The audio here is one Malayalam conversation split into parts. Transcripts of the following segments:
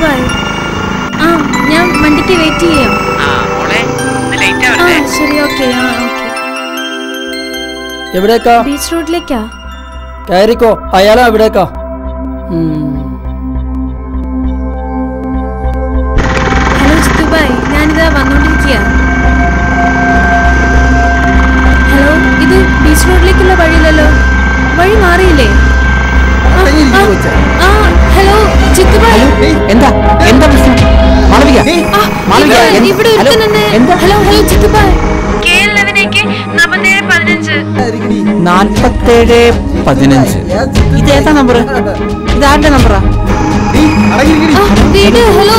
ജിത്തുഭായ്. ആ ഞാൻ വണ്ടിക്ക് വെയിറ്റ് ചെയ്യാം. ശരി ഓക്കെ. എവിടേക്കാ? ബീച്ച് റോഡിലേക്കാ. കയറിക്കോ. അയാളാ എവിടേക്കാ? ഹലോ ജിത്തുഭായ്, ഞാനിതാ വന്നോണ്ടിരിക്കുക. ഹലോ, ഇത് ബീച്ച് റോഡിലേക്കുള്ള വഴിയില്ലല്ലോ. വഴി മാറിയില്ലേ? ഹലോ ജിത്തുഭായ്. എന്താ എന്താ പ്രശ്നം? ഇവിടെ ഹലോ ഹലോ ജിത്തുഭായ്. 4715. ഇതേതാ നമ്പർ? ഇതാരുടെ നമ്പറാ? Hello hello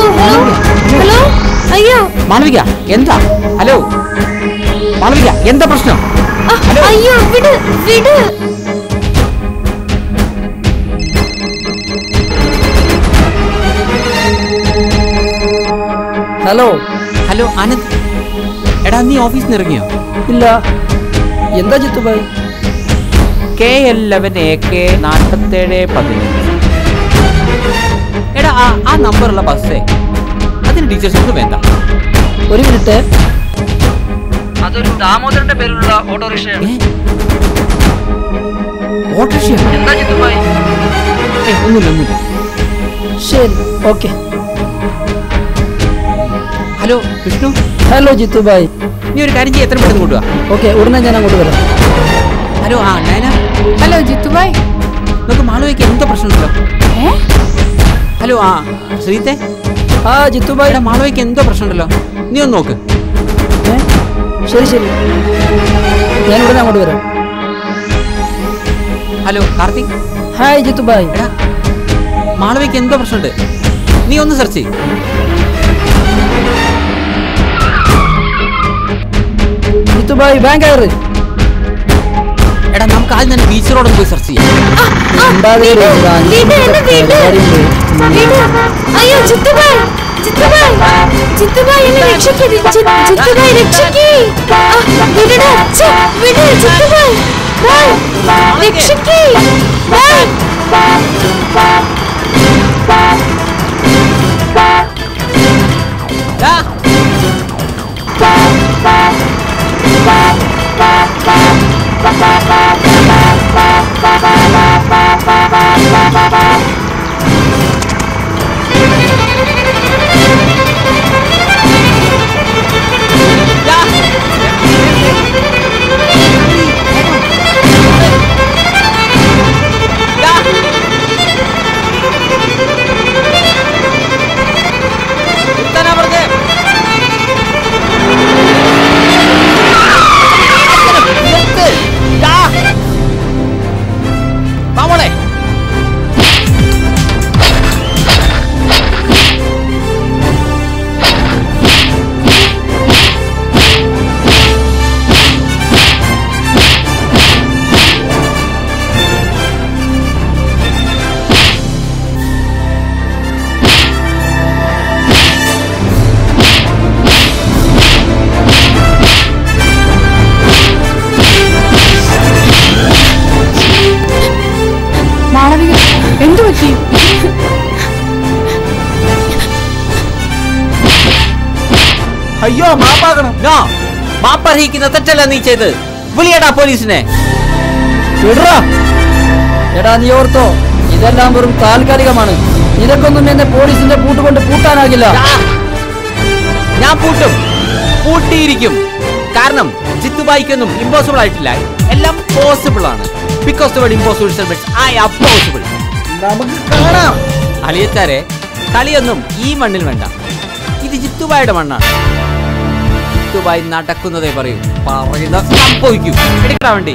hello. അയ്യോ മാളവിക, എന്താ? ഹലോ മാളവിക, എന്താ പ്രശ്നം? അയ്യോ വിട് വിട്. ഹലോ ഹലോ ആനന്ദ്, എടാ നീ ഓഫീസിൽ നിന്ന് ഇറങ്ങിയോ? ഇല്ല. എന്താ ജിത്തുഭായ്? KL11 AK 4715. എടാ ആ നമ്പറുള്ള ബസ്സേ, അതിന് ടീച്ചേഴ്സ് ഒന്നും വേണ്ട. ഒരു മിനിറ്റ്. അതൊരു ദാമോദരന്റെ പേരിലുള്ള ഓട്ടോറിക്ഷയാണ്. ഓട്ടോറിക്ഷ? എന്താ ജിത്തുഭായ്? ഒന്നുമില്ല. ശരി okay. Hello Vishnu. Hello Jitubhai. നീ ഒരു കാര്യം ചെയ്യ്, എത്ര പെട്ടെന്ന് കൊണ്ടുവാ. ഓക്കെ, ഉടനെ ഞാൻ അങ്ങോട്ട് വരാം. ഹലോ നയന. ഹലോ ജിത്തുഭായ്. നമുക്ക് മാളവികയ്ക്ക് എന്തോ പ്രശ്നമുണ്ടല്ലോ. ഹലോ ശ്രീത്തെ. ജിത്തുഭായ്. മാളവികയ്ക്ക് എന്തോ പ്രശ്നമുണ്ടല്ലോ, നീ ഒന്ന് നോക്ക്. ശരി ശരി, ഞാൻ ഉടനെ അങ്ങോട്ട് വരാം. ഹലോ കാർത്തിക്. ഹായ് ജിത്തുഭായ്. എടാ മാളവികയ്ക്ക് എന്തോ പ്രശ്നമുണ്ട്, നീ ഒന്ന് സെർച്ച് ചെയ്യ്. ജിത്തുഭായ് ബാങ്ക് കയറ്. എടാ നമുക്ക് ആദ്യം തന്നെ ബീച്ച് റോഡ് പോയി സെർച്ച് ചെയ്യാം. അയ്യോ ജിത്തുഭായ് ജിത്തുഭായ് ജിത്തുഭായ് എന്നെ രക്ഷിക്ക്. ജിത്തുഭായ് രക്ഷിക്ക്. വിടടാ വിട് ജിത്തുഭായ്. രക്ഷിക്ക്. എന്തു പറ്റി? അയ്യോ മാപ്പാകണം. മാപ്പർഹിക്കുന്ന തെറ്റല്ല നീ ചെയ്ത്. വിളിയടാ പോലീസിനെ. എടാ നീ ഓർത്തോ, ഇതെല്ലാം വെറും താൽക്കാലികമാണ്. ഇതൊക്കൊന്നും എന്നെ പോലീസിന്റെ പൂട്ടുകൊണ്ട് പൂട്ടാനാകില്ല. ഞാൻ പൂട്ടിയിരിക്കും. കാരണം ജിത്തുഭായിക്കൊന്നും ഇമ്പോസിബിൾ ആയിട്ടില്ല, എല്ലാം പോസിബിൾ ആണ്. ബിക്കോസ് ദ വേർഡ് ഇമ്പോസിബിൾ സെൽസ് ഐ ആം പോസിബിൾ. നമുക്ക് കാണാം. അലിയച്ചാരെ, കളിയൊന്നും ഈ മണ്ണിൽ വേണ്ട. ഇത് ജിത്തുഭായിയുടെ മണ്ണാണ്. ജിത്തുഭായി നടക്കുന്നതേ പറയൂ, പറയുന്ന സംഭവിക്കൂ. എടുക്കടാ വണ്ടി.